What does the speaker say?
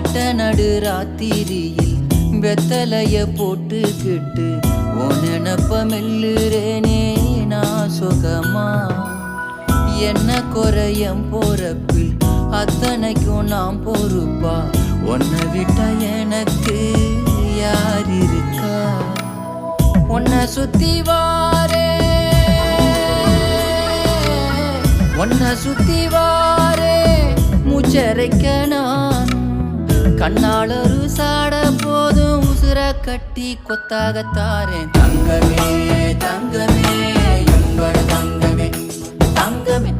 நட்ட நடு ராத்திரியில் வெத்தலைய போட்டுக்கிட்டு உன் நினப்ப மெல்லுறேனே நான் சுகமா. என்ன குறையம் போறப்பில் அத்தனைக்கும் நாம் பொறுப்பா. உன்னை விட்டா எனக்கு யார் இருக்கா. உன்னை சுத்தி வாரே உன்னை சுத்தி வாரே மூச்சரைக்க நான் கண்ணாளரு சாட போதும் உசுர கட்டி கொத்தாகத்தாரேன். தங்கமே தங்கமே எங்களோட தங்கமே தங்கமே.